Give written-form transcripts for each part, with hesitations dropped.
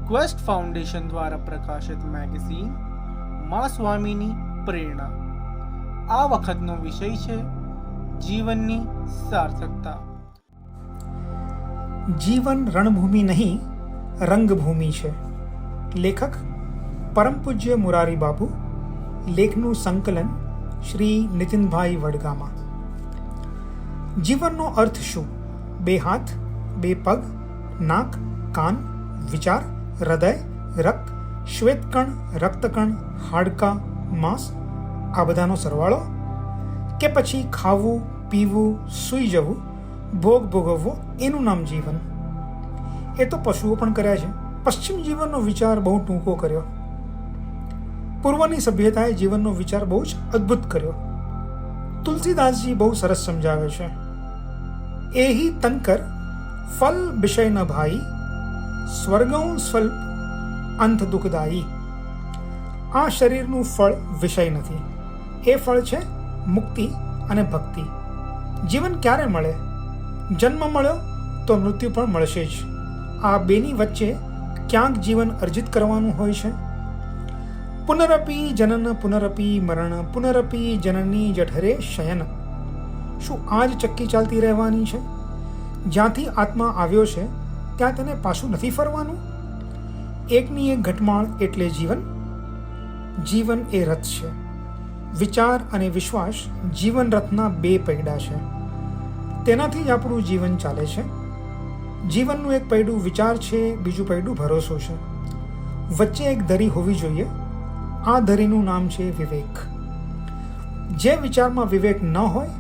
Quest foundation દ્વારા પ્રકાશિત magazine મા સ્વામીની પ્રેરણા. આ વખતનો વિષય છે જીવનની સાર્થકતા. જીવન રણભૂમિ નહીં, રંગભૂમિ છે. લેખક પરમ પૂજ્ય મુરારી બાપુ. લેખનું સંકલન શ્રી નીતિનભાઈ વડગામા. જીવનનો અર્થ શું? બે હાથ, બે પગ, નાક, કાન, વિચાર, હૃદય, રક્ત, શ્વેતકણ, રક્તકણ, હાડકાં, માંસ, આ બધાનો સરવાળો? કે પછી ખાવું, પીવું, સૂઈ જવું, ભોગ ભોગવવો, એનું નામ જીવન? એ તો પશુઓ પણ કર્યા છે. પશ્ચિમ જીવનનો વિચાર બહુ ટૂંકો કર્યો. પૂર્વની સભ્યતાએ જીવનનો વિચાર બહુ જ અદ્ભુત કર્યો. તુલસીદાસજી બહુ સરસ સમજાવે છે. એહી તનકર ફલ વિષય ન ભાઈ, સ્વર્ગઉ સ્વલ્પ અંત દુઃખદાયી. આ શરીરનું ફળ વિષય નથી, એ ફળ છે મુક્તિ અને ભક્તિ. જીવન ક્યારે મળે? જન્મ મળ્યો તો મૃત્યુ પણ મળશે જ. આ બેની વચ્ચે ક્યાંક જીવન અર્જિત કરવાનું હોય છે. પુનરપી જનન પુનરપી મરણ પુનરપી જનની જઠરે શયન. શું આ જ ચક્કી ચાલતી રહેવાની છે? જ્યાંથી આત્મા આવ્યો છે ત્યાં તેને પાછું નથી ફરવાનું? એકની એક ઘટમાળ એટલે જીવન. જીવન એ રથ છે. વિચાર અને વિશ્વાસ જીવન રથના બે પૈડા છે. તેનાથી જ આપણું જીવન ચાલે છે. જીવનનું એક પૈડું વિચાર છે, બીજું પૈડું ભરોસો છે. વચ્ચે એક ધરી હોવી જોઈએ. આ ધરીનું નામ છે વિવેક. જે વિચારમાં વિવેક ન હોય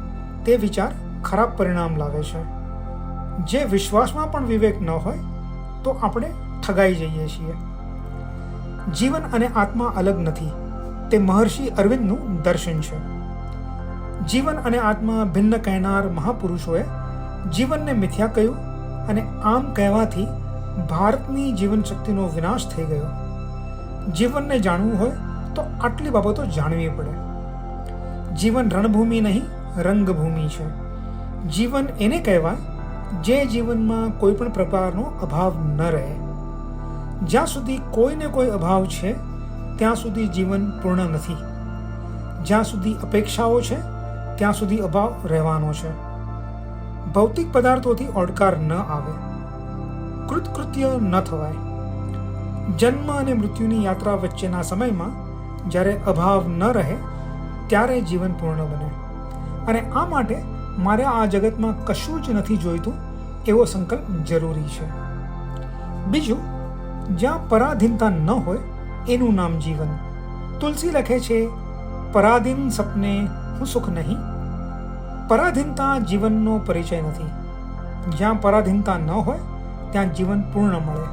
તે વિચાર ખરાબ પરિણામ લાવે છે. જે વિશ્વાસમાં પણ વિવેક ન હોય તો આપણે ઠગાઈ જઈએ છીએ. જીવન અને આત્મા અલગ નથી, તે મહર્ષિ અરવિંદનું દર્શન છે. જીવન અને આત્મા ભિન્ન કહેનાર મહાપુરુષોએ જીવનને મિથ્યા કહ્યું અને આમ કહેવાથી ભારતની જીવન શક્તિનો વિનાશ થઈ ગયો. જીવનને જાણવું હોય તો આટલી બાબતો જાણવી પડે. જીવન રણભૂમિ નહીં, રંગભૂમિ છે. જીવન એને કહેવાય જે જીવનમાં કોઈ પણ પ્રકારનો અભાવ ન રહે. જ્યાં સુધી કોઈને કોઈ અભાવ છે ત્યાં સુધી જીવન પૂર્ણ નથી. જ્યાં સુધી અપેક્ષાઓ છે ત્યાં સુધી અભાવ રહેવાનો છે. ભૌતિક પદાર્થોથી ઓડકાર ન આવે, કૃતકૃત્ય ન થવાય. જન્મ અને મૃત્યુની યાત્રા વચ્ચેના સમયમાં જ્યારે અભાવ ન રહે ત્યારે જીવન પૂર્ણ બને. અને આ માટે મારે આ જગતમાં કશું જ નથી જોઈતું એવો સંકલ્પ જરૂરી છે. બીજું, જ્યાં પરાધીનતા ન હોય એનું નામ જીવન. તુલસી લખે છે, પરાધીન સપને હું સુખ નહીં. પરાધીનતા જીવનનો પરિચય નથી. જ્યાં પરાધીનતા ન હોય ત્યાં જીવન પૂર્ણ મળે.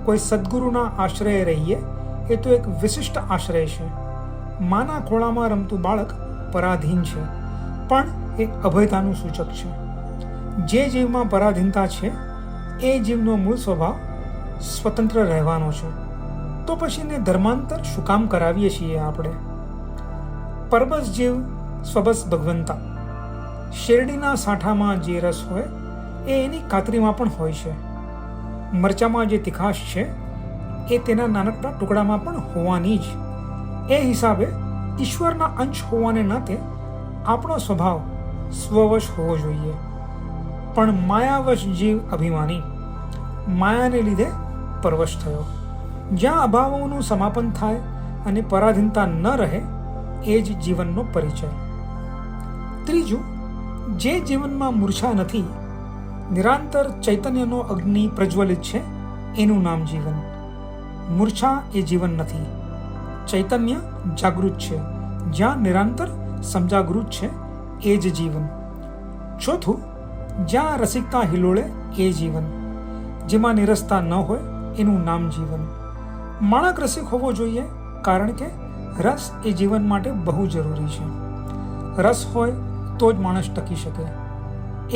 કોઈ સદગુરુના આશ્રય રહીએ એ તો એક વિશિષ્ટ આશ્રય છે. માના ખોળામાં રમતું બાળક પરાધીન છે, પણ એ અભયતાનું સૂચક છે. જે જીવમાં પરાધીનતા છે એ જીવનો મૂળ સ્વભાવ સ્વતંત્ર રહેવાનો છે. તો પછીને ધર્માંતર શું કામ કરાવીએ છીએ આપણે? પરબસ જીવ સ્વબસ ભગવંતા. શેરડીના સાંઠામાં જે રસ હોય એ એની કાતરીમાં પણ હોય છે. મરચામાં જે તીખાશ છે એ તેના નાનકડા ટુકડામાં પણ હોવાની જ. એ હિસાબે ઈશ્વરના અંશ હોવાને નાતે આપણો સ્વભાવ સ્વવશ હોવો જોઈએ. પણ માયાવશ જીવ અભિમાની, માયાને લીધે પરવશ થયો. જ્યાં અભાવોનું સમાપન થાય અને પરાધીનતા ન રહે એ જ જીવનનો પરિચય. ત્રીજું, જે જીવનમાં મૂર્છા નથી, નિરાંતર ચૈતન્યનો અગ્નિ પ્રજ્વલિત છે, એનું નામ જીવન. મૂર્છા એ જીવન નથી. ચૈતન્ય જાગૃત છે. જ્યાં નિરંતર સમજાગૃત છે એ જ જીવન. ચોથું, જ્યાં રસિકતા હિલોળે એ જીવન. જેમાં નિરસતા ન હોય એનું નામ જીવન. માણક રસિક હોવો જોઈએ, કારણ કે રસ એ જીવન માટે બહુ જરૂરી છે. રસ હોય તો જ માણસ ટકી શકે.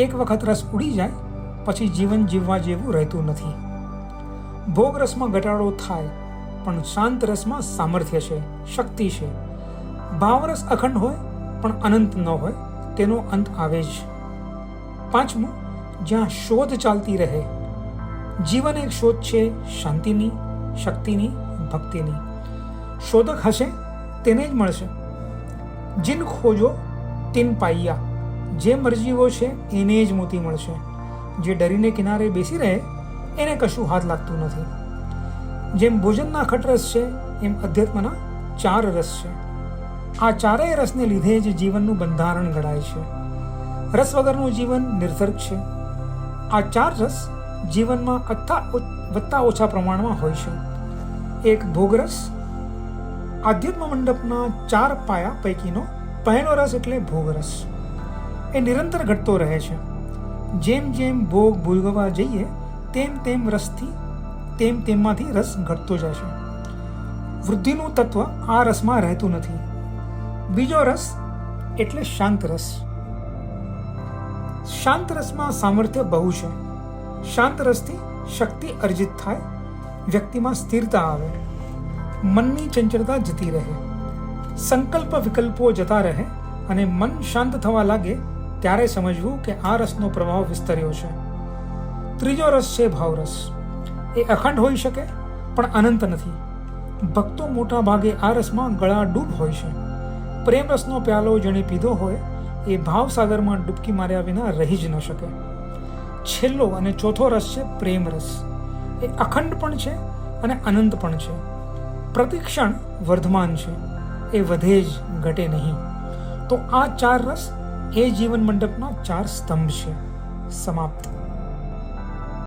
એક વખત રસ ઉડી જાય પછી જીવન જીવવા જેવું રહેતું નથી. ભોગ રસમાં ઘટાડો થાય પણ શાંત રસમાં સામર્થ્ય છે, શક્તિ છે. ભાવરસ અખંડ હોય પણ અનંત ન હોય તેનો અંત આવે જ. પાંચમું, જ્યાં શોધ ચાલતી રહે. જીવન એક શોધ છે શાંતિની, શક્તિની, ભક્તિની. શોધક હશે તેને જ મળશે. જીન ખોજો તિન પાઈયા. જે મરજીવો છે એને જ મોતી મળશે. જે ડરીને કિનારે બેસી રહે એને કશું હાથ લાગતું નથી. જેમ ભોજનના ખટરસ છે એમ અધ્યાત્મના 4 રસ છે. આ 4 રસને લીધે જ જીવનનું બંધારણ ઘડાય છે. રસ વગરનું જીવન નિર્ધર્ક છે. આ 4 રસ જીવનમાં વત્તા ઓછા પ્રમાણમાં હોય છે. એક ભોગરસ. આધ્યાત્મ મંડપના 4 પાયા પૈકીનો પહેલો રસ એટલે ભોગરસ. એ નિરંતર ઘટતો રહે છે. જેમ જેમ ભોગ ભોગવવા જઈએ તેમ તેમાંથી રસ ઘટતો જાય છે. વૃદ્ધિનું તત્વ આ રસમાં રહેતું નથી. બીજો રસ એટલે શાંત રસ. શાંત રસમાં સામર્થ્ય બહુ છે. શાંત રસથી શક્તિ અર્જિત થાય, વ્યક્તિમાં સ્થિરતા આવે, મનની ચંચળતા જતી રહે, સંકલ્પ વિકલ્પો જતા રહે અને મન શાંત થવા લાગે ત્યારે સમજવું કે આ રસનો પ્રભાવ વિસ્તર્યો છે. ત્રીજો રસ છે ભાવરસ. એ અખંડ હોઈ શકે પણ અનંત નથી. ભક્તો મોટા ભાગે આ રસમાં ગળાડૂબ હોય છે. પ્રેમ રસનો પ્યાલો જેણે પીધો હોય એ ભાવસાગરમાં ડૂબકી માર્યા વિના રહી જ ન શકે. છેલ્લો અને ચોથો રસ છે પ્રેમ રસ. એ અખંડ પણ છે અને અનંત પણ છે. પ્રતિક્ષણ વર્ધમાન છે. એ વધે જ ઘટે નહીં. તો આ 4 રસ એ જીવન મંડપના 4 સ્તંભ છે. સમાપ્ત.